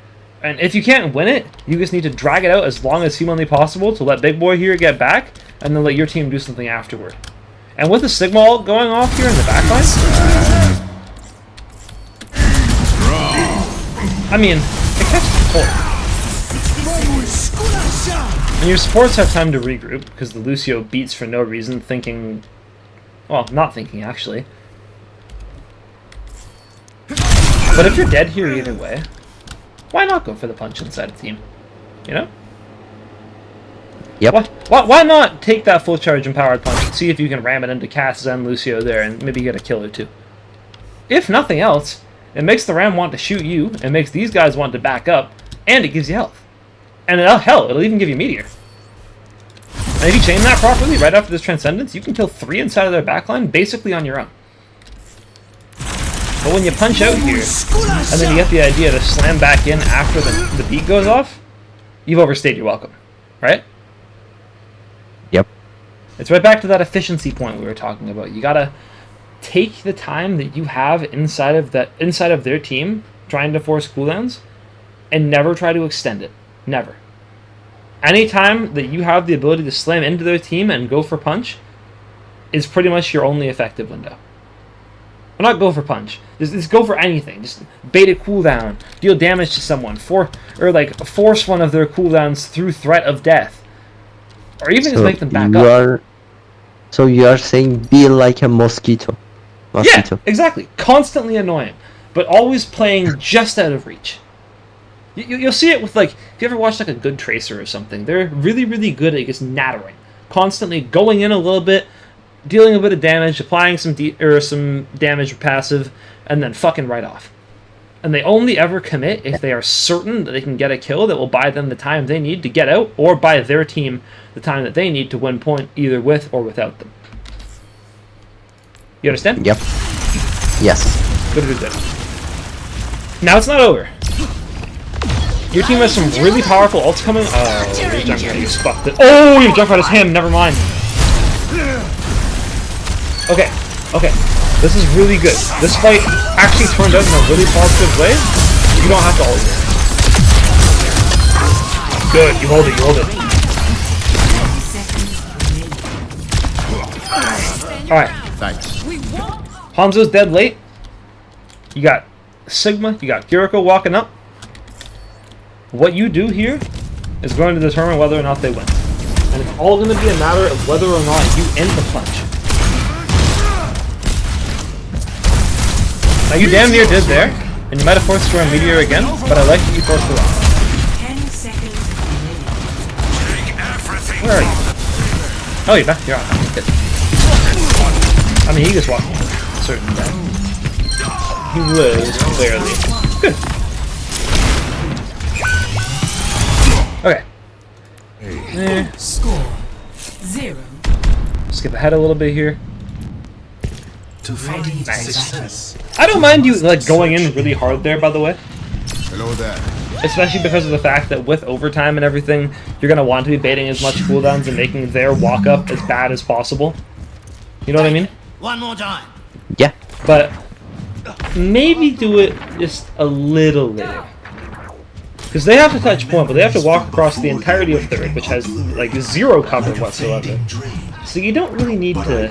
And if you can't win it, you just need to drag it out as long as humanly possible to let Big Boy here get back, and then let your team do something afterward. And with the Sigma ult going off here in the backline, I mean, it catches support. And your supports have time to regroup, because the Lucio beats for no reason, thinking... Well, not thinking, actually. But if you're dead here either way, why not go for the punch inside the team? You know? Yep. Why not take that full charge empowered punch and see if you can ram it into Cass and Lucio there and maybe get a kill or two? If nothing else, it makes the Ram want to shoot you, it makes these guys want to back up, and it gives you health. And hell, it'll even give you Meteor. And if you chain that properly right after this Transcendence, you can kill 3 inside of their backline basically on your own. But when you punch out here, and then you get the idea to slam back in after the beat goes off, you've overstayed your welcome, right? Yep. It's right back to that efficiency point we were talking about. You gotta take the time that you have inside of their team trying to force cooldowns, and never try to extend it. Never. Anytime that you have the ability to slam into their team and go for punch is pretty much your only effective window. Well, not go for punch. Just go for anything. Just bait a cooldown, deal damage to someone, force one of their cooldowns through threat of death, or even just make them back up. So you are saying be like a mosquito. Yeah, exactly. Constantly annoying, but always playing just out of reach. You'll see it with, like, if you ever watch like a good Tracer or something, they're really, really good at just nattering. Constantly going in a little bit, dealing a bit of damage, applying some damage with passive, and then fucking right off. And they only ever commit if they are certain that they can get a kill that will buy them the time they need to get out, or buy their team the time that they need to win point, either with or without them. You understand? Yep. Yes. Good. Now it's not over. Your team has some really powerful ults coming. Oh, your Junkrat just fucked it. Oh, your Junkrat is him. Never mind. Okay. This is really good. This fight actually turned out in a really positive way. You don't have to ult it. Good. You hold it. Alright. Thanks. Hanzo's dead late. You got Sigma. You got Kiriko walking up. What you do here is going to determine whether or not they win. And it's all going to be a matter of whether or not you end the punch. Now you damn near did there, and you might have forced to run Meteor again, but I like that you forced it off. 10 seconds remaining. Where are you? Oh, you're back. You're on. Good. I mean, he just walked a certain time. He was, clearly. Good. Okay. Score 0. Skip ahead a little bit here. Ready. Nice. I don't mind you like going in really hard there, by the way. Hello there. Especially because of the fact that with overtime and everything, you're going to want to be baiting as much cooldowns and making their walk-up as bad as possible. You know what I mean? One more time. Yeah. But maybe do it just a little later. Because they have to touch point, but they have to walk across the entirety of third, which has like 0 cover whatsoever. So you don't really need to.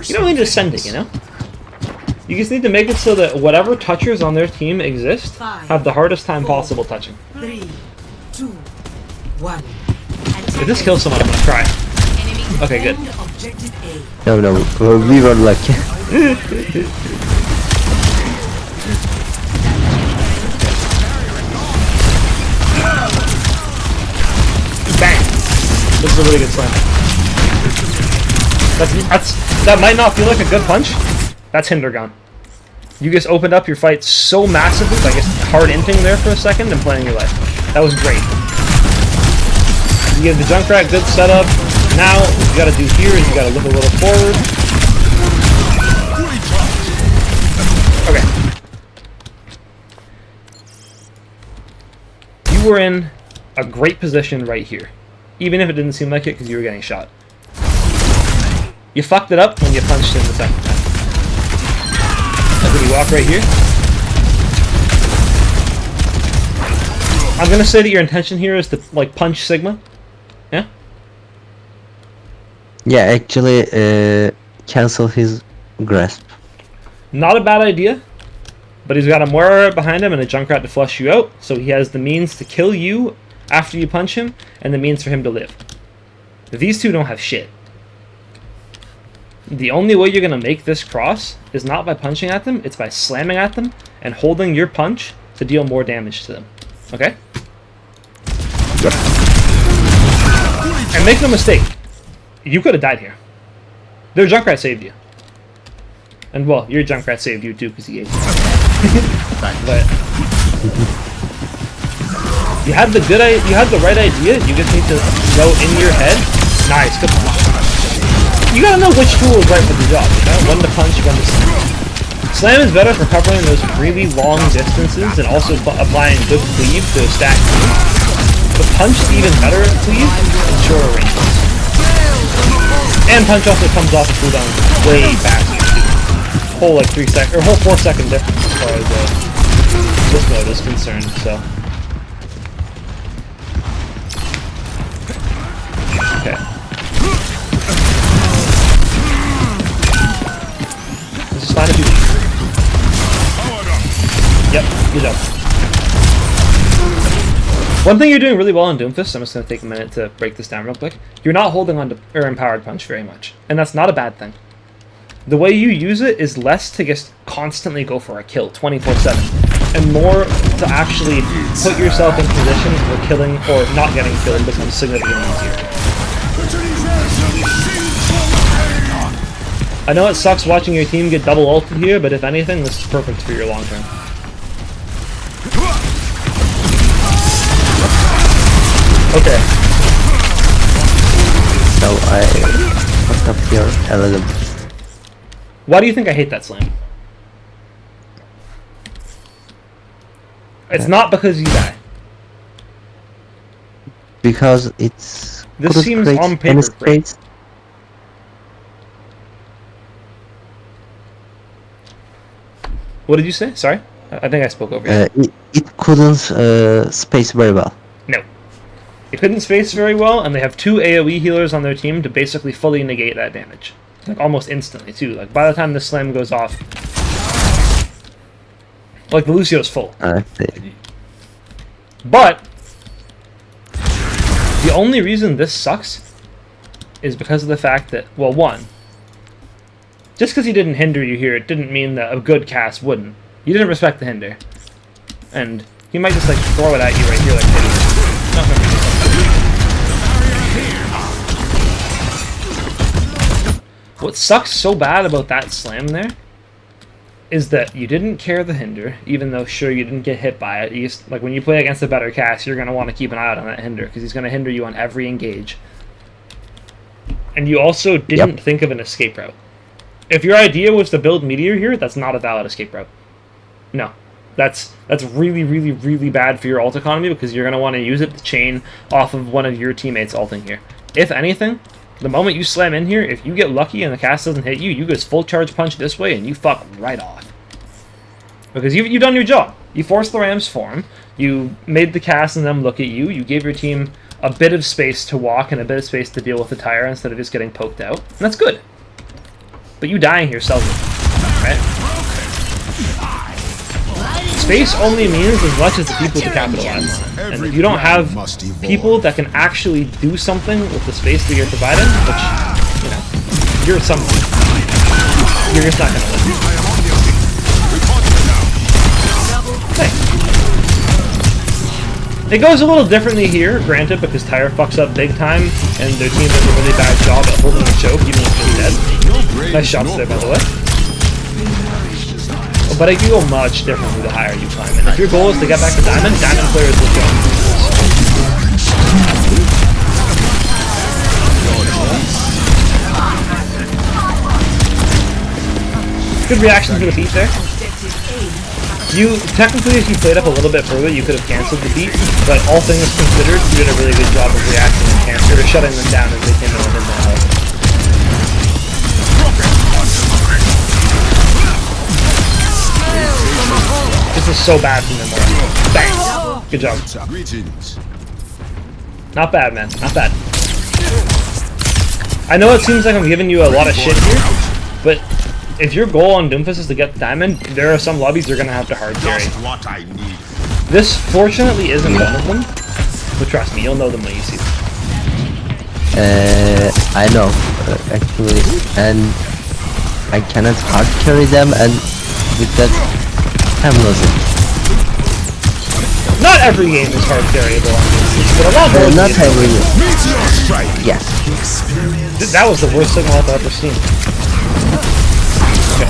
You don't need to send it, you know. You just need to make it so that whatever touchers on their team exist have the hardest time possible touching. 3, 2, 1. If this kills someone, I'm gonna cry. Okay, good. Objective A. No, we were lucky. Bang! This is a really good slam. That might not feel like a good punch. That's Hindergone. You just opened up your fight so massively by just hard inting there for a second and playing your life. That was great. You give the Junkrat good setup. Now, what you gotta do here is you gotta look a little forward. Okay. You were in a great position right here. Even if it didn't seem like it because you were getting shot. You fucked it up when you punched in the second time. Jiggity walk right here. I'm gonna say that your intention here is to like punch Sigma. Yeah? Yeah, actually, cancel his grasp. Not a bad idea. But he's got a Moira behind him and a Junkrat to flush you out, so he has the means to kill you after you punch him, and the means for him to live. These two don't have shit. The only way you're going to make this cross is not by punching at them, it's by slamming at them and holding your punch to deal more damage to them. Okay? And make no mistake, you could have died here. Their Junkrat saved you. And well, your Junkrat saved you too because he ate you. But you had the right idea. You just need to know in your head. Nice, good punch. You gotta know which tool is right for the job. You know, when to punch, when to slam. Slam is better for covering those really long distances and also applying good cleave to a stack. But punch is even better at cleave in shorter ranges. And punch also comes off a cooldown way faster. Whole like 3 second or whole 4 second difference as far as this mode is concerned. So okay, this is fine if you leave. Yep, good job. One thing you're doing really well in Doomfist, I'm just going to take a minute to break this down real quick. You're not holding on to empowered punch very much, and that's not a bad thing. The way you use it is less to just constantly go for a kill 24/7, and more to actually put yourself in positions where killing or not getting killed becomes significantly easier. I know it sucks watching your team get double ulted here, but if anything, this is perfect for your long term. Okay. So I fucked up here a little bit. Why do you think I hate that slam? It's not because you die. Because it's... This couldn't seems create on any paper great. space. What did you say? Sorry? I think I spoke over you. It couldn't space very well. No. They couldn't space very well, and they have 2 AoE healers on their team to basically fully negate that damage. Like, almost instantly, too. Like, by the time the slam goes off... Like, the Lucio's full. I see. But... the only reason this sucks is because of the fact that... Well, one... just because he didn't hinder you here, it didn't mean that a good cast wouldn't. You didn't respect the hinder. And he might just, like, throw it at you right here like this. What sucks so bad about that slam there is that you didn't care the hinder, even though sure you didn't get hit by it. You just, like when you play against a better cast, you're going to want to keep an eye out on that hinder because he's going to hinder you on every engage. And you also didn't think of an escape route. If your idea was to build Meteor here, that's not a valid escape route. No. That's really, really, really bad for your ult economy because you're going to want to use it to chain off of one of your teammates ulting here. If anything, the moment you slam in here, if you get lucky and the cast doesn't hit you, you just full charge punch this way and you fuck right off. Because you've done your job. You forced the Ram's form, you made the cast and them look at you, you gave your team a bit of space to walk and a bit of space to deal with the tire instead of just getting poked out. And that's good. But you dying here sells it. Right? Space only means as much as the people to capitalize on it. And if you don't have people that can actually do something with the space that you're providing, which, you know, you're something, you're just not going to win. Thanks. It goes a little differently here, granted, because Tyre fucks up big time, and their team does a really bad job at holding the choke, even if he's dead. Nice shots there, by the way. But it can go much differently the higher you climb. And if your goal is to get back to Diamond, Diamond players will jump. Good reaction to the beat there. You, technically, if you played up a little bit further, you could have cancelled the beat, but all things considered, you did a really good job of reacting and shutting them down as they came in within their health. was so bad from them. Bang. Good job. Greetings. Not bad, man. Not bad. I know it seems like I'm giving you a lot of shit here, but if your goal on Doomfist is to get the diamond, there are some lobbies you're gonna have to hard carry. Just what I need. This fortunately isn't one of them, but trust me, you'll know them when you see them. I know, actually, and I cannot hard carry them, and with that, I'm losing. Not every game is hard carryable on Doomfist, but a lot more. Not every. Meteor strike. Yeah. That was the worst signal I've ever seen. Okay.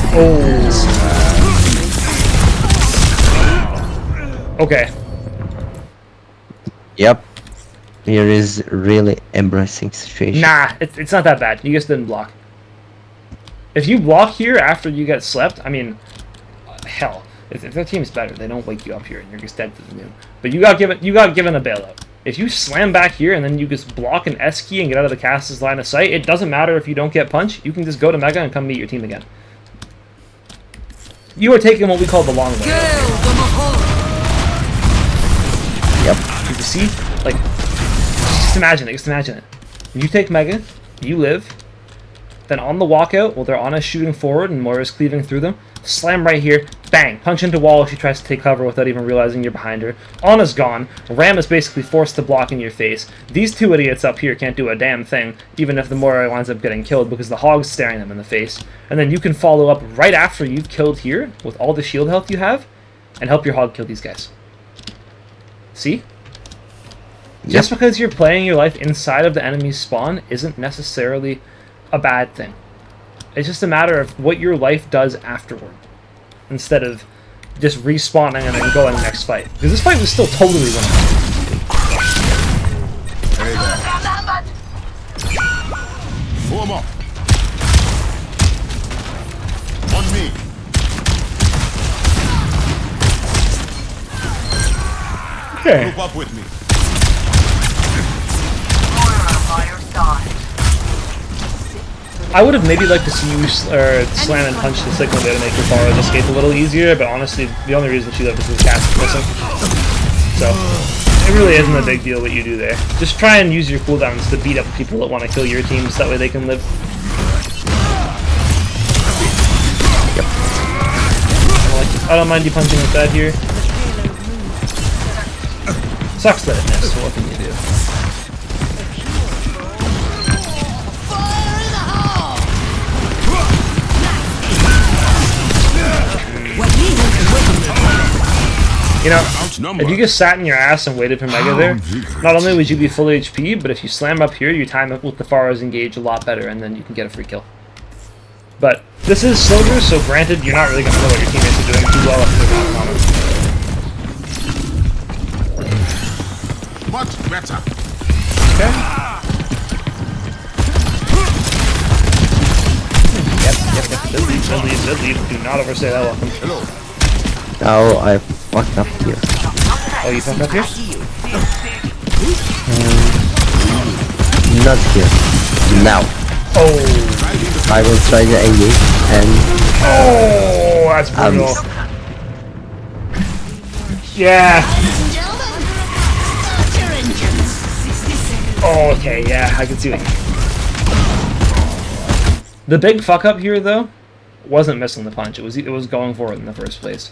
Oh. Okay. Yep. Here is really embarrassing situation. Nah, it's not that bad. You just didn't block. If you block here after you get slept, I mean, hell, if their team is better, they don't wake you up here and you're just dead to the moon. But you got given a bailout. If you slam back here and then you just block an S key and get out of the caster's line of sight, it doesn't matter if you don't get punched. You can just go to Mega and come meet your team again. You are taking what we call the long way. Yep. You see? Like, just imagine it, You take Mega, you live, then on the walkout, while they're on us shooting forward and Moira's cleaving through them, slam right here, bang, punch into wall if she tries to take cover without even realizing you're behind her. Ana's gone, Ram is basically forced to block in your face. These two idiots up here can't do a damn thing, even if the Moira winds up getting killed because the Hog's staring them in the face. And then you can follow up right after you've killed here, with all the shield health you have, and help your Hog kill these guys. See? Just because you're playing your life inside of the enemy's spawn isn't necessarily a bad thing. It's just a matter of what your life does afterward, instead of just respawning and then going next fight. Because this fight was still totally winnable. Hey there. Form up. On me. Okay. Group up with me. I would have maybe liked to see you slam and punch the signal there to make your Farah escape a little easier, but honestly, the only reason she lived is because the cast is missing. So, it really isn't a big deal what you do there. Just try and use your cooldowns to beat up people that want to kill your teams, that way they can live. Yep. I don't mind you punching with that here. Sucks that it missed, so what can you do? You know, if you just sat in your ass and waited for Mega there, not only would you be full HP, but if you slam up here, you time it with the Farah's engage a lot better, and then you can get a free kill. But this is Silver, so granted, you're not really going to know what your teammates are doing too well if they're not common. Much better. Okay. Yep. Good lead. Do not overstay that welcome. Hello. Now I fucked up here. Oh, you fucked up here? Not here. Now. Oh. I will try the engage and... Oh, that's brutal. Yeah. Oh, okay, yeah, I can see what you mean. The big fuck up here, though, wasn't missing the punch. It was going for it in the first place.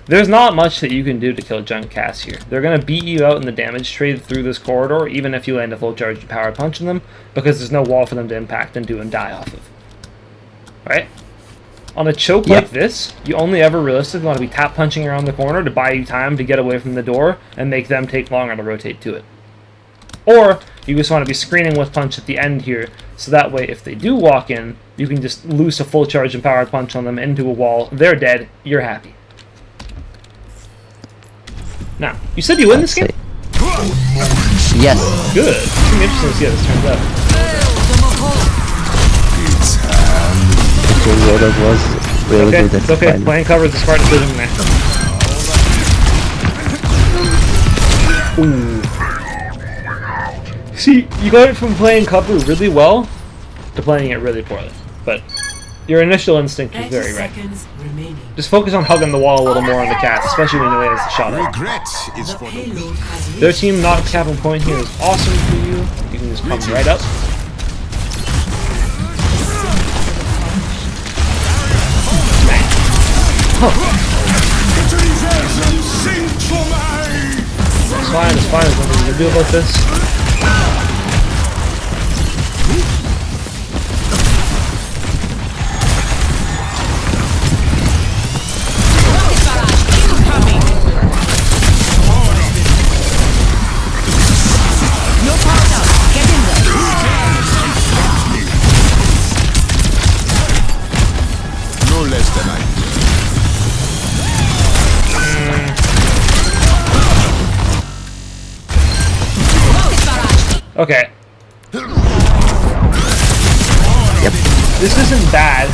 There's not much that you can do to kill junk casts here. They're going to beat you out in the damage trade through this corridor, even if you land a full charge power punch on them, because there's no wall for them to impact and do and die off of. Right? On a choke like this, you only ever realistically want to be tap punching around the corner to buy you time to get away from the door and make them take longer to rotate to it. Or you just want to be screening with punch at the end here, so that way if they do walk in, you can just loose a full charge and power punch on them into a wall, they're dead, you're happy. Now, you said you win this game? Yes. Good. It's going to be interesting to see how this turns out. It was really Okay, good. it's okay. Playing cover is a smart decision, man. Ooh. See, you got it from playing cover really well to playing it really poorly. But Your initial instinct is 30 very right. seconds remaining. Just focus on hugging the wall a little more on the cats, especially when you land the shot. Regret is The for the payload weak. has Their reached team not capping point here is awesome for you. You can just come right up. Get to these eggs and sing for me! It's fine, it's fine. There's nothing you can do about this. You're powered up. Get in there. No less than I need. Okay. Yep. This isn't bad.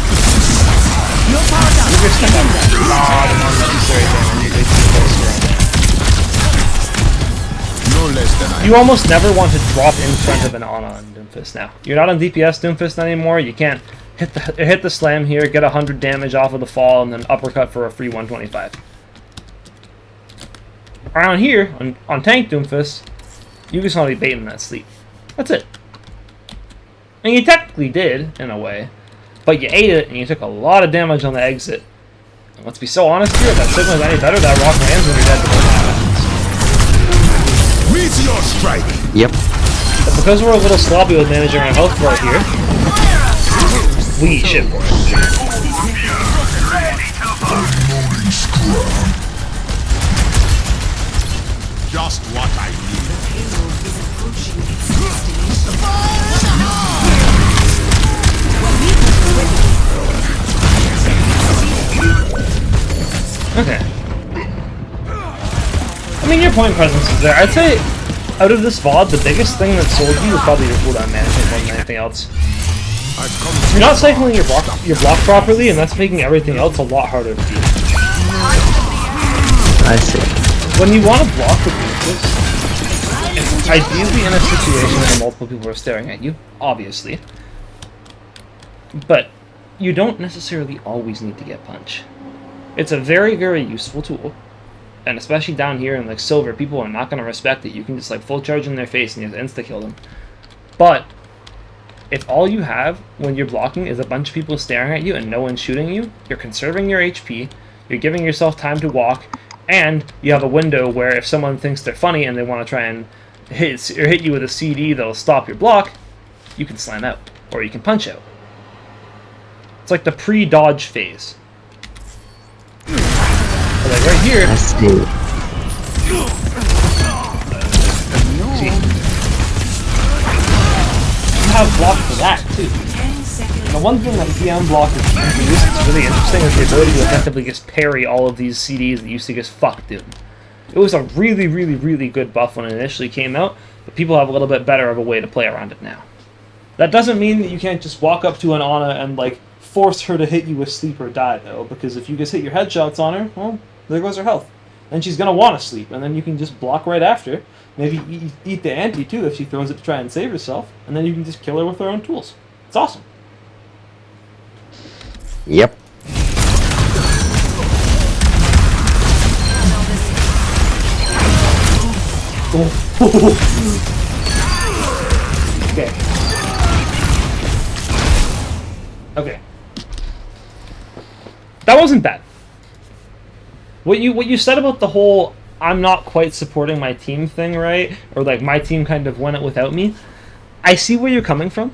You're powered up. You're just gonna have a lot of unnecessary damage. They keep close around. No less than I You almost never want to drop in front of an Ana on Doomfist now. You're not on DPS Doomfist anymore. You can't hit the slam here, get 100 damage off of the fall, and then uppercut for a free 125. Around here, on tank Doomfist, you just want to be baiting that sleep. That's it. And you technically did, in a way, but you ate it and you took a lot of damage on the exit. And let's be so honest here, if that signal is any better, that rock lands when you're dead before that happens. Meteor strike! Yep. But because we're a little sloppy with managing our health bar here, we eat shit for it. Just what I need. payload is approaching its destination. Okay. I mean, your point presence is there. I'd say, out of this VOD, the biggest thing that sold you was probably your cooldown management more than anything else. I've come You're not cycling your block properly, and that's making everything else a lot harder to do. I see. When you want to block with Doomfist, it's ideally in a situation where multiple people are staring at you, obviously. But you don't necessarily always need to get punch. It's a very, very useful tool. And especially down here in like silver, people are not going to respect it. You can just like full charge in their face and you just insta-kill them. But if all you have when you're blocking is a bunch of people staring at you and no one's shooting you, you're conserving your HP, you're giving yourself time to walk, and you have a window where if someone thinks they're funny and they want to try and hit you with a CD that'll stop your block, you can slam out, or you can punch out. It's like the pre-dodge phase. But like right here, I see. see, you have block for that too. 10 seconds. And the one thing that DM block is introduced that's really interesting is the ability to effectively just parry all of these CDs that used to just fuck Doom. It was a really, really, really good buff when it initially came out, but people have a little bit better of a way to play around it now. That doesn't mean that you can't just walk up to an Ana and like force her to hit you with sleep or die though, because if you just hit your headshots on her, well, there goes her health. And she's gonna want to sleep, and then you can just block right after. Maybe eat the anti too if she throws it to try and save herself, and then you can just kill her with her own tools. It's awesome. Yep. Okay. Okay. That wasn't bad. What you said about the whole I'm not quite supporting my team thing, right? Or like my team kind of won it without me. I see where you're coming from.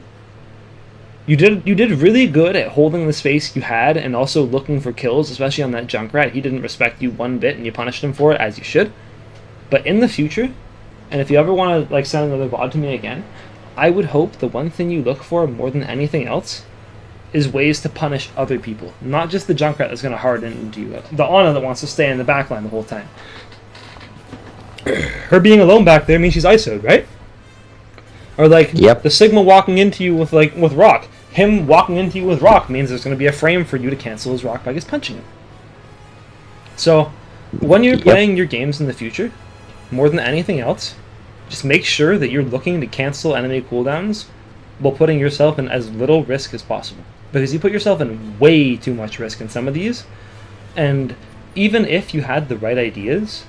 You did really good at holding the space you had and also looking for kills, especially on that Junkrat. He didn't respect you one bit and you punished him for it, as you should. But in the future, and if you ever want to like send another VOD to me again, I would hope the one thing you look for more than anything else is ways to punish other people. Not just the Junkrat that's going to harden into you. The Ana that wants to stay in the backline the whole time. Her being alone back there means she's ISO'd, right? Or like Yep. the Sigma walking into you with Rock. Him walking into you with Rock means there's going to be a frame for you to cancel his Rock by just punching him. So when you're Yep. playing your games in the future, more than anything else, just make sure that you're looking to cancel enemy cooldowns while putting yourself in as little risk as possible. because you put yourself in way too much risk in some of these, and even if you had the right ideas,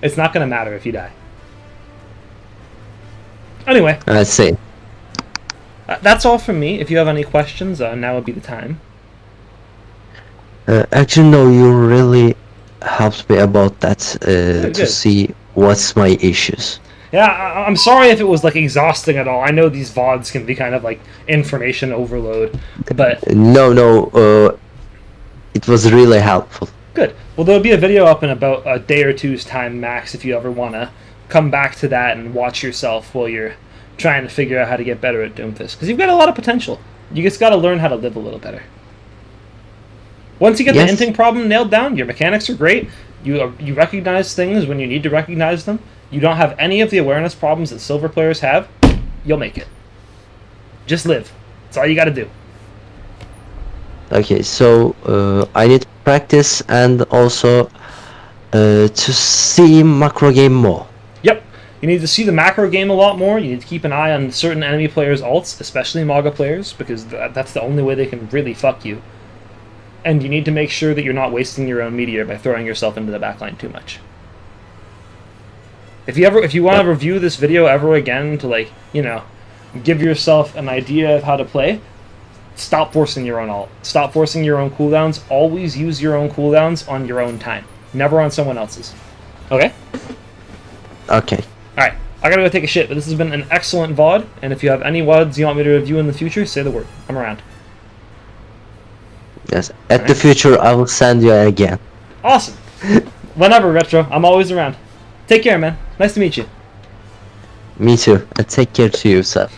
it's not going to matter if you die. Anyway, I see. that's all from me. If you have any questions, now would be the time. Actually, no, you really helped me about that Good, to good. see what's my issues. Yeah, I'm sorry if it was like exhausting at all. I know these VODs can be kind of like information overload, but No, it was really helpful. good. Well, there'll be a video up in about a day or two's time max if you ever want to come back to that and watch yourself while you're trying to figure out how to get better at Doomfist. Because you've got a lot of potential. You just got to learn how to live a little better. Once you get Yes. the inting problem nailed down, your mechanics are great. You recognize things when you need to recognize them. You don't have any of the awareness problems that silver players have. You'll make it. Just live. That's all you got to do. Okay, so I need practice and also to see macro game more. Yep. You need to see the macro game a lot more. You need to keep an eye on certain enemy players' ults, especially Maga players, because that's the only way they can really fuck you. And you need to make sure that you're not wasting your own meteor by throwing yourself into the backline too much. If you want to review this video ever again to, like, you know, give yourself an idea of how to play, stop forcing your own ult. Stop forcing your own cooldowns. Always use your own cooldowns on your own time. Never on someone else's. Okay? Okay. Alright. I gotta go take a shit, but this has been an excellent VOD, and if you have any VODs you want me to review in the future, say the word. I'm around. Yes. At the future, I will send you again. Awesome. Whenever, Retro. I'm always around. Take care, man. Nice to meet you. Me too. And take care to yourself.